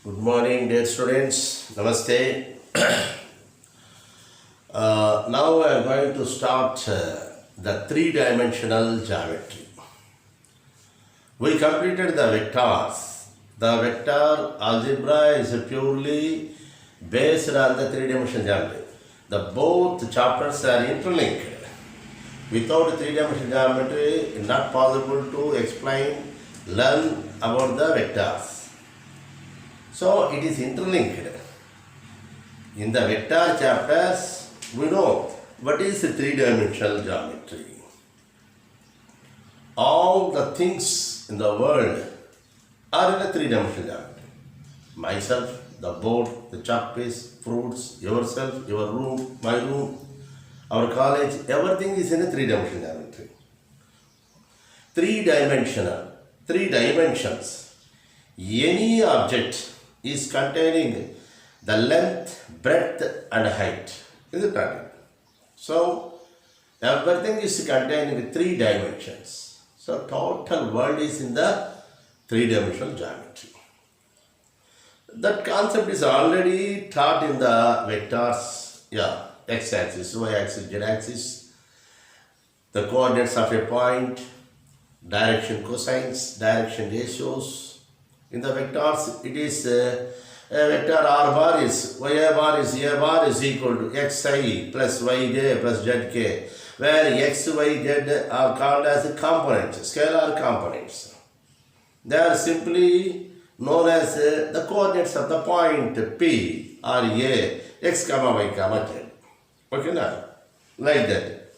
Good morning, dear students. Namaste. Now I am going to start the three-dimensional geometry. We completed the vectors. The vector algebra is purely based on the three-dimensional geometry. The both chapters are interlinked. Without three-dimensional geometry, it is not possible to learn about the vectors. So it is interlinked. In the vector chapters, we know what is three-dimensional geometry. All the things in the world are in a three-dimensional geometry. Myself, the board, the chalk piece, fruits, yourself, your room, my room, our college, everything is in a three-dimensional geometry. Three dimensions. Any object is containing the length, breadth and height. Is it not? So, everything is containing three dimensions. So, total world is in the three-dimensional geometry. That concept is already taught in the vectors, x-axis, y-axis, z-axis, the coordinates of a point, direction cosines, direction ratios. In the vectors, it is a vector r bar is y bar is a bar is equal to xi plus yj plus zk, where x, y, z are called as components, scalar components. They are simply known as the coordinates of the point P or A, x, y, z. Okay, now, like that.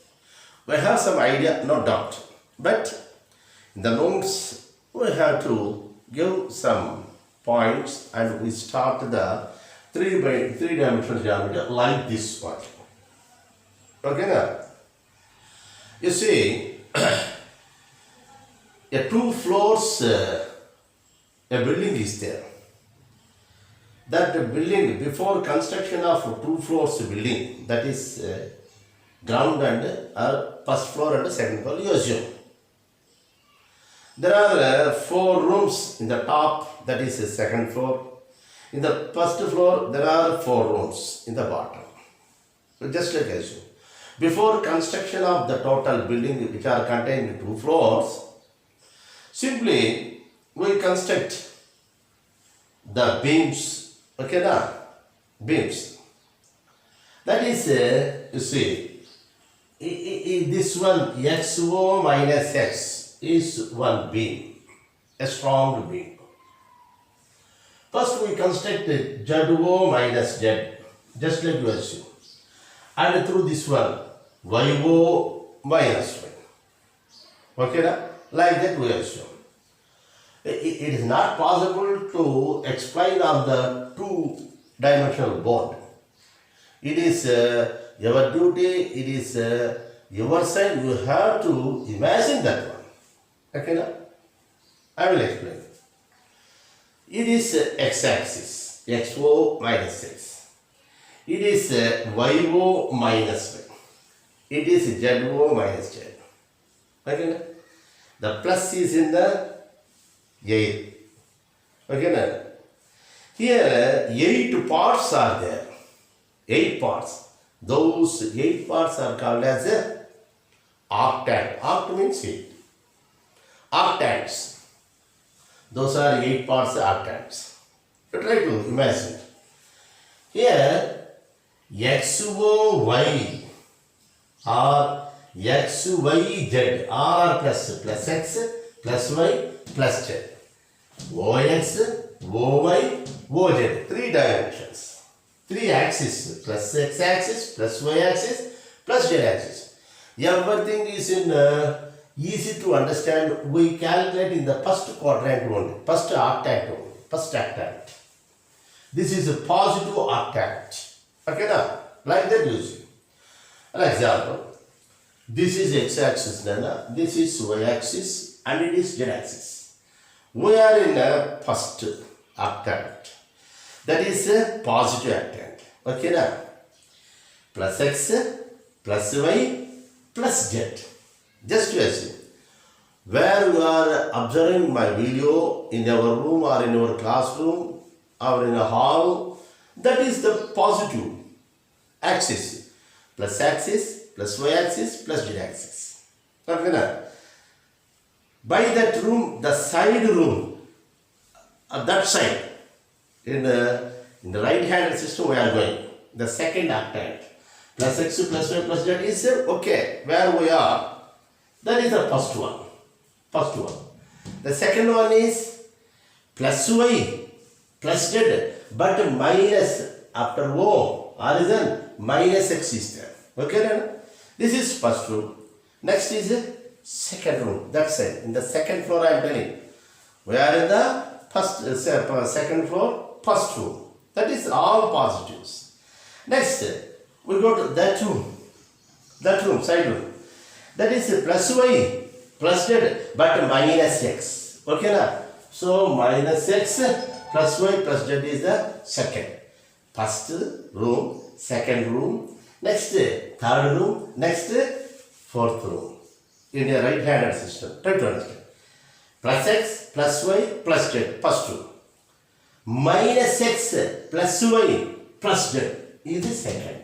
We have some idea, no doubt. But in the notes, we have to give some points and we start the three-dimensional geometry like this one. Okay, now? You see, a two floors, a building is there. That building, before construction of two floors building, that is ground and first floor and second floor, you assume. There are four rooms in the top, that is the second floor. In the first floor, there are four rooms in the bottom. So just like assume. Before construction of the total building, which are contained in two floors, simply we construct the beams. Okay, now beams. That is, you see, this one xo minus x is one beam, a strong beam. First we construct ZO minus Z, just like you assume. And through this one, YO minus Y. Okay, now? Like that we assume. It is not possible to explain on the two-dimensional board. It is your duty, it is your side, you have to imagine that one. Okay, now? I will explain. It is x-axis, xo minus x. It is yo minus y. It is zo minus z. Okay, now? The plus is in the air. Okay, now? Here 8 parts are there. 8 parts. Those 8 parts are called as octant. Oct means 8. Octants. Those are 8 parts octants. Try to imagine. Here, XOY or XYZ are plus X plus Y plus Z. OX, OY, OZ. 3 dimensions. 3 axes plus X axis plus Y axis plus Z axis. Everything is in easy to understand. We calculate in the first quadrant only, first octant only, first octant. This is a positive octant. Okay, now, like that you see. An example, this is x-axis, this is y-axis and it is z-axis. We are in a first octant. That is a positive octant. Okay, now, plus x, plus y, plus z. Just to assume, where you are observing my video in your room or in your classroom, or in a hall, that is the positive axis. Plus axis, plus y axis, plus z axis. Okay? By that room, the side room, that side, in the right-handed system we are going, the second octant. Plus x plus y plus z is okay, where we are. That is the first one. First one. The second one is plus y plus z, but minus after O, horizon, minus x is there. Okay, then? This is first room. Next is second room. That side. In the second floor I am telling. We are in the second floor, first room. That is all positives. Next, we go to that room. That room, side room. That is plus y plus z, but minus x. Okay, na? So minus x plus y plus z is the second. First room, second room, next third room, next fourth room. In a right-handed system. Try to understand. Plus x plus y plus z, first room. Minus x plus y plus z is the second.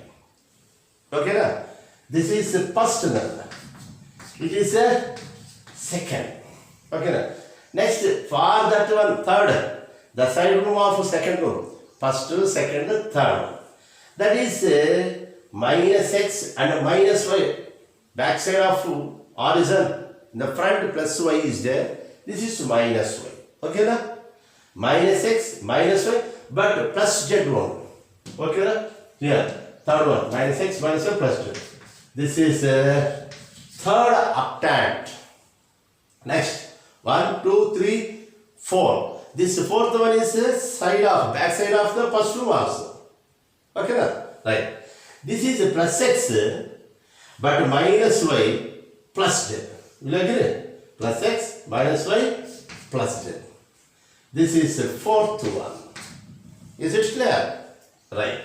Okay, na? This is the first number. It is a second. Okay, na? Next, for that one, third. The side room of second room. First, second, third. That is minus x and minus y. Back side of horizon. In the front plus y is there. This is minus y. Okay, na? Minus x, minus y, but plus z one. Okay, na? Here, third one. Minus x, minus y, plus z. This is third octant. Next, 1, 2, 3, 4. This fourth one is back side of the first room also. Okay, na? Right. This is plus x, but minus y plus z. Will you agree? Plus x minus y plus z. This is the fourth one. Is it clear? Right.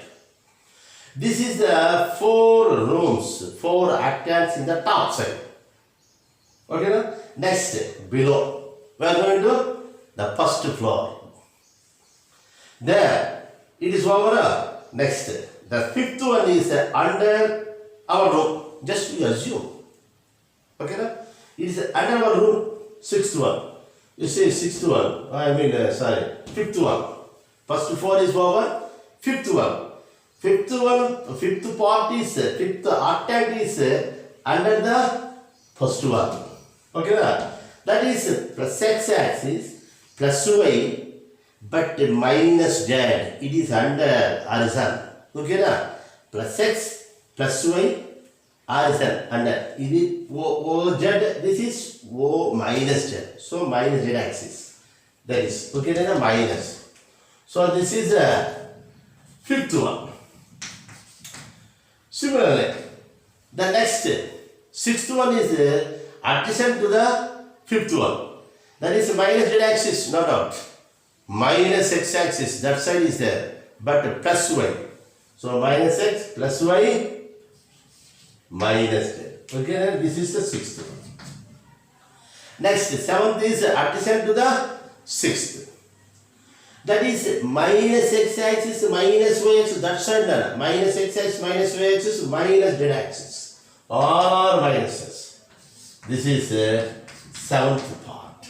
This is the 4 rooms, 4 octants in the top side. Okay, na? Next, below. We are going to the first floor. There, it is over. Next, the fifth one is under our room. Just we assume. Okay, na? It is under our room. Sixth one. You say sixth one. Fifth one. First 4 is over. Fifth one. Fifth part is, fifth octant is under the first one. Okay, na? That is plus x axis, plus y, but minus z. It is under horizon. Okay, na? Plus x, plus y, horizon, under. It is O z, this is O minus z. So minus z axis. That is, okay, then a minus. So this is the fifth one. Similarly, the next, sixth one is adjacent to the fifth one. That is minus z axis, no doubt. Minus x axis, that side is there, but plus y. So minus x plus y minus z. Okay, then this is the sixth one. Next, seventh is adjacent to the sixth. That is minus x axis minus y axis, that side, minus x axis minus y axis minus z axis. All are minuses. This is seventh part.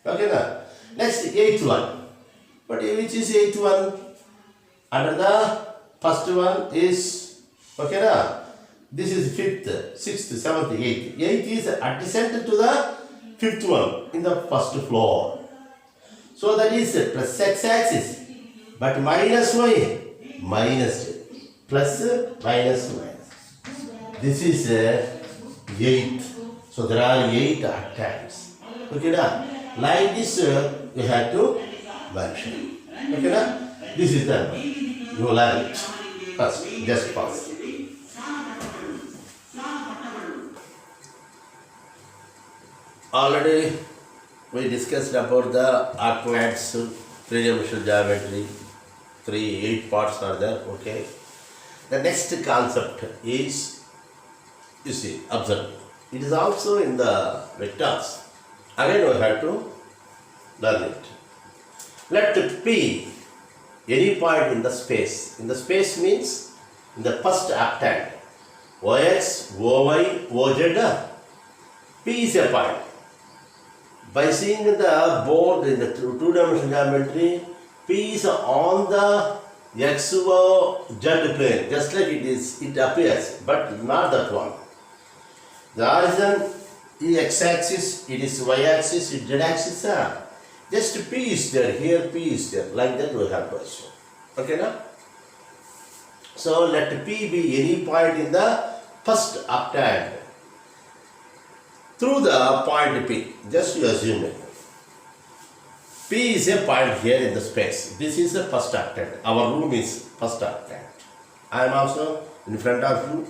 Okay, now. Next, eighth one. But which is eighth one? Under the first one is, okay, now. This is fifth, sixth, seventh, eighth. Eighth is adjacent to the fifth one in the first floor. So that is plus x axis, but minus y, minus z. Plus, minus, minus. This is 8. So there are 8 octants. Okay, na? Like this, you have to mention. Okay, na? This is the number. You learn it. First, just pause. Already we discussed about the Aryabatta's three-dimensional geometry. 8 parts are there. Okay. The next concept is, you see, observe. It is also in the vectors. Again, we have to learn it. Let P any point in the space. In the space means in the first octant. Ox, Oy, Oz. P is a point. By seeing the board in the two-dimensional geometry, P is on the XOZ plane, just like it appears, but not that one. The horizon is x-axis, it is y-axis, it is z-axis. Just P is there, here P is there, like that we have to assume. Okay, now? So let P be any point in the first octant through the point P. Just you assume it. P is a point here in the space. This is the first octant. Our room is first octant. I am also in front of you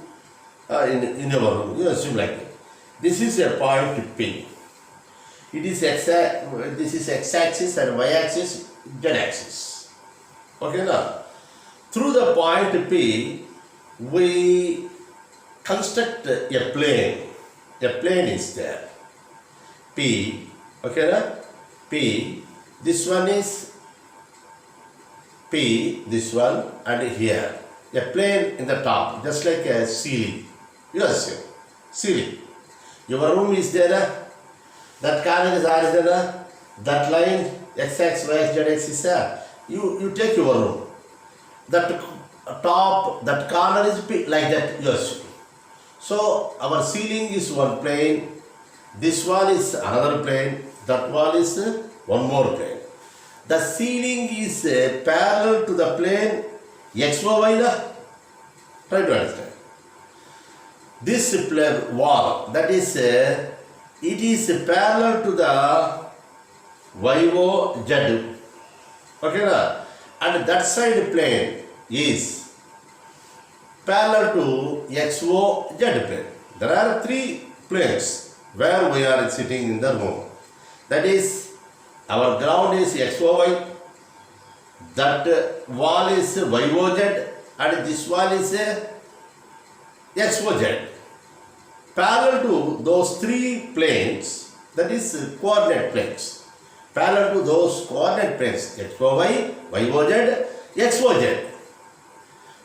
in our room. You assume like that. This is a point P. It is this is x-axis and y-axis, z-axis. Okay, now through the point P, we construct a plane. A plane is there. P. Okay, now P. This one is P. This one and here. A plane in the top, just like a ceiling. You assume ceiling. Your room is there. That corner is horizontal, that line x-axis, y-axis, z-axis, you take your room. That top, that corner is P, like that, yes. So our ceiling is one plane, this one is another plane, that one is one more plane. The ceiling is parallel to the plane XOY. Try to understand. This wall, that is it is parallel to the YOZ. Okay, na? And that side plane is parallel to XOZ plane. There are three planes where we are sitting in the room. That is, our ground is XOY, that wall is YOZ, and this wall is XOZ. Parallel to those three planes, that is coordinate planes. Parallel to those coordinate planes, XOY, YOZ, XOZ.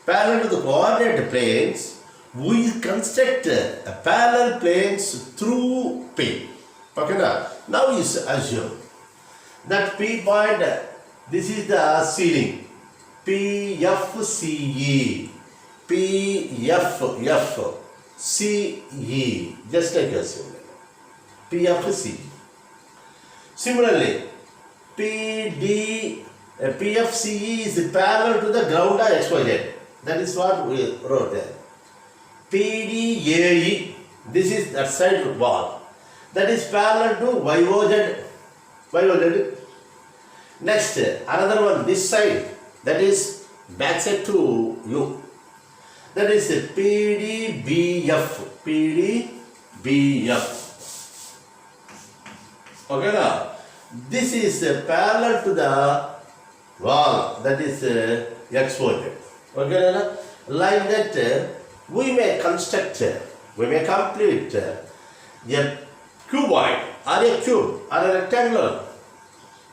Parallel to the coordinate planes, we construct parallel planes through P. Okay, now you assume that P point, this is the ceiling. PFCE. PFF. CE, just like you assume. PFC. Similarly, PFCE is parallel to the ground XYZ. That is what we wrote there. PDAE, this is that side wall. That is parallel to YOZ. YOZ. Next, another one, this side, that is back side to U. That is PDBF. PDBF. Okay, now this is parallel to the wall, that is XOZ. Okay, now like that we may construct, we may complete a cuboid or a cube or a rectangular.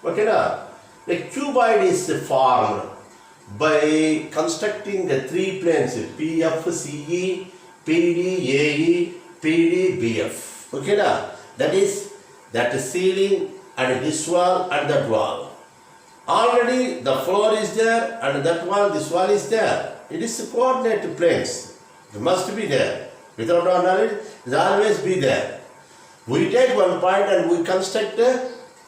Okay, now a cuboid is formed by constructing the three planes PFCE, PDAE, PDBF. Okay, now that is that ceiling and this wall and that wall. Already the floor is there and that wall, this wall is there. It is coordinate planes. It must be there. Without our knowledge, it will always be there. We take one point and we construct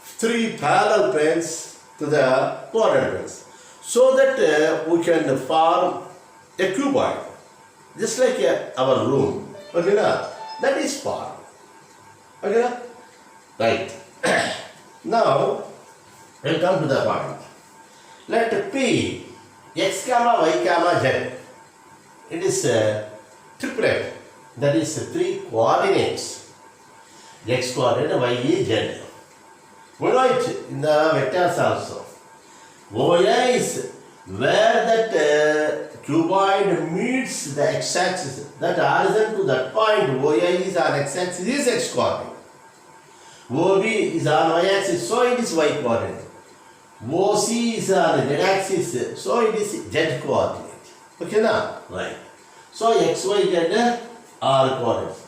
three parallel planes to the coordinate planes, so that we can form a cuboid, just like our room. Okay, na? That is formed. Okay, na? Right. Now, we'll come to the point. Let P, x comma y comma z. It is a triplet. That is three coordinates. X coordinate, y is z. We know it in the vectors also. OI is where that cuboid meets the x-axis. That horizon to that point, OI is on x-axis, is x coordinate. OB is on y-axis, so it is y coordinate. OC is on the z-axis, so it is z coordinate. Okay, now? Right. So x, y, z are coordinates.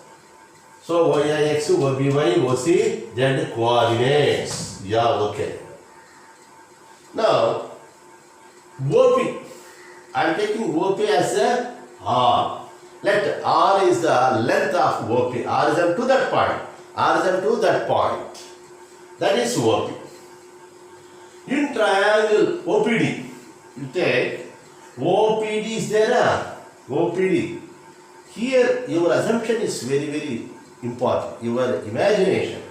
So y, x, y, b, y, OC, z coordinates. Yeah, okay. Now, OP. I am taking OP as a R. Let R is the length of OP. R is up to that point. R is up to that point. That is OP. In triangle OPD, you take OPD is there. OPD. Here your assumption is very important. Your imagination.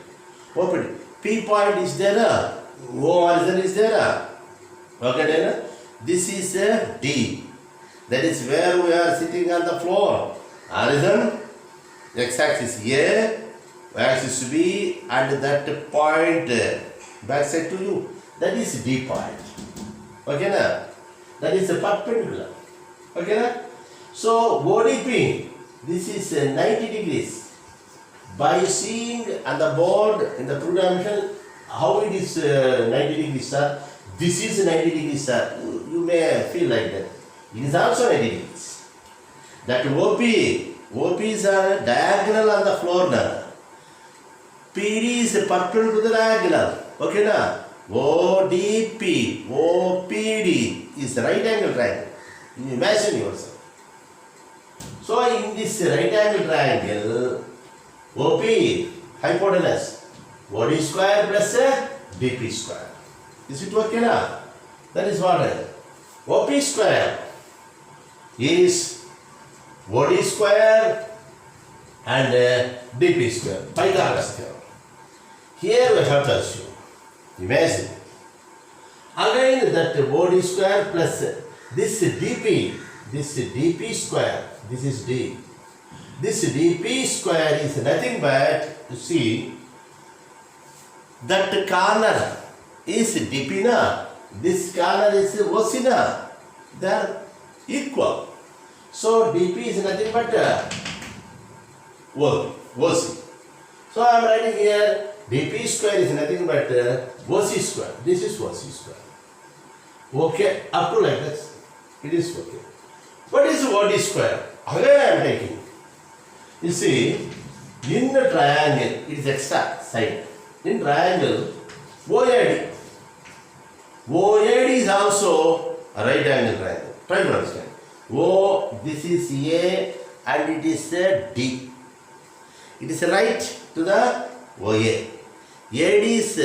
OPD. P point is there. O horizon is there. Okay, then this is a D. That is where we are sitting on the floor. Horizon, x-axis A, y-axis B, and that point backside to you. That is D point. Okay, na? That is a perpendicular. Okay, na? So ODP, this is 90 degrees. By seeing on the board in the two-dimensional, how it is 90 degrees, sir? This is 90 degrees, sir. You may feel like that. It is also 90 degrees. That OP is a diagonal on the floor now. PD is perpendicular to the diagonal. Okay, now? ODP, OPD is right angle triangle. You imagine yourself. So in this right angle triangle, OP, hypotenuse, OD square plus DP square. Is it okay now? That is what OP square is OD square and DP square. Pythagoras theorem. Here we have to assume. Imagine. Again that OD square plus this DP square, this is D. This DP square is nothing but, you see, that corner is DP na, this corner is OC na. They are equal. So DP is nothing but OC. So I am writing here DP square is nothing but OC square. This is OC square. Okay, up to like this. It is okay. What is OD square? Again I am taking. You see, in the triangle, it is extra side. In triangle, OAD. OAD is also a right angle triangle. Try to understand. O, this is A and it is D. It is right to the OA. AD is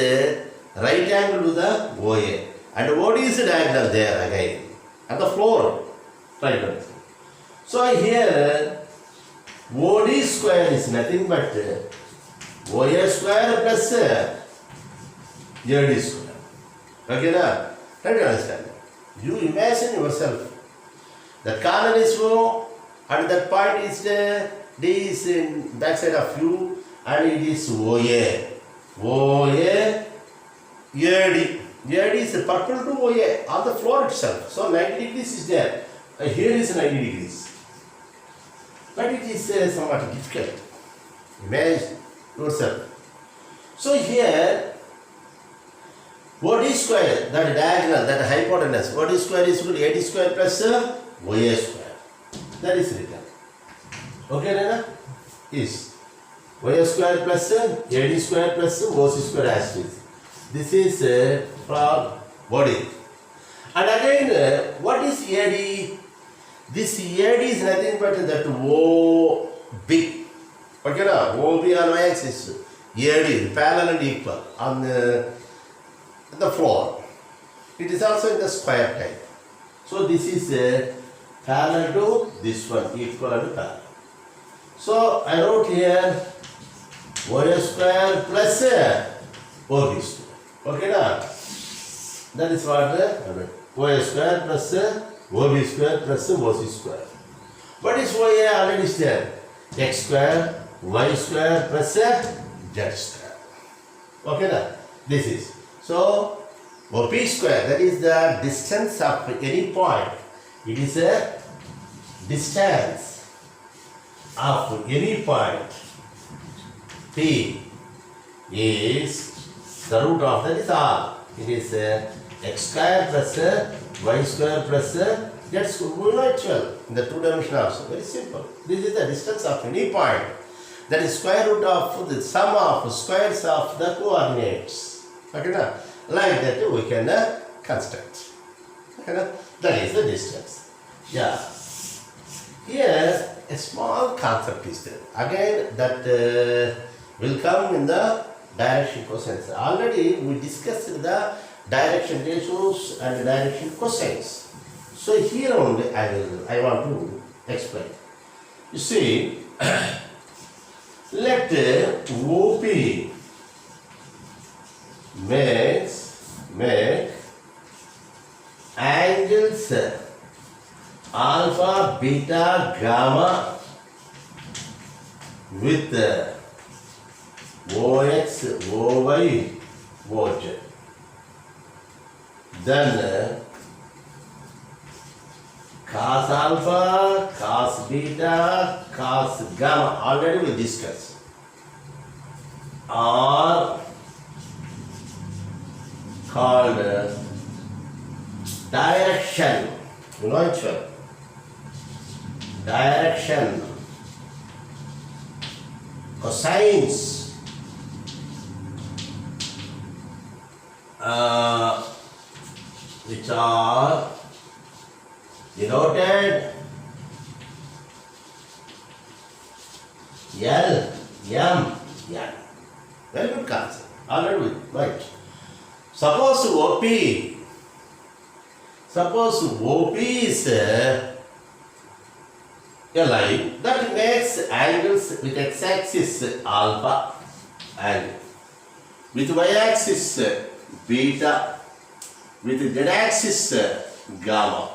right angle to the OA. And OD is diagonal there again. At the floor. Try to understand. So here, OD square is nothing but OA square plus AD square. Okay, now? Try to understand. You imagine yourself. The corner is O and that point is D is in backside of U and it is OA. OA, AD. AD is perpendicular to OA on the floor itself. So 90 degrees is there. Here is 90 degrees. But it is somewhat difficult. Imagine yourself. So here, OD square, that diagonal, that hypotenuse, OD square is equal to AD square plus OA square. That is written. Okay, Nana? Is OA square plus AD square plus OC square as it is. This is from body. And again, what is AD? This AD is nothing but that OB. Okay, now? OB on y-axis. AD, parallel and equal on the floor. It is also in the square type. So this is parallel to this one, equal and parallel. So I wrote here OA square plus OB square. Okay, now? That is what OA square plus OB square plus OC square. What is OA already is there? X square, Y square plus Z square. Okay, now? This is. So, OP square, that is the distance of any point. It is a distance of any point. P is the root of that is R. It is x square plus y square plus that's virtual in the two-dimensional also. Very simple. This is the distance of any point. That is square root of the sum of squares of the coordinates. Okay, na? Like that we can construct. Okay, na? That is the distance. Yeah. Here a small concept is there. Again that will come in the direction cosines. Already we discussed the direction ratios and direction cosines. So here only I want to explain. You see, let OP make angles alpha, beta, gamma with OX, OY, OZ. Then cos alpha, cos beta, cos gamma, already we discussed, are called direction. You know it well. Direction cosines which are denoted L, M, N. Very good concept. Already right. Suppose OP is a line that makes angles with x-axis alpha and with y-axis beta, with z-axis gamma.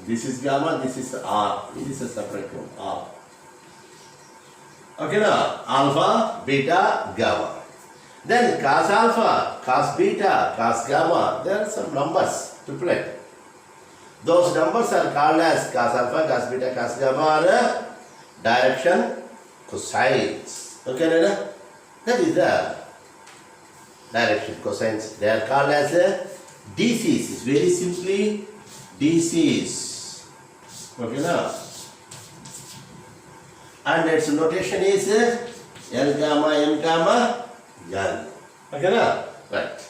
This is gamma, this is R. It is a separate one, R. Okay, now alpha, beta, gamma. Then cos alpha, cos beta, cos gamma. There are some numbers to play. Those numbers are called as cos alpha, cos beta, cos gamma are direction cosines. Okay, Nana? That is the direction cosines. They are called as DCs. Very simply, DCs. Okay, now? And its notation is L gamma, M gamma, N. Okay, now? Right.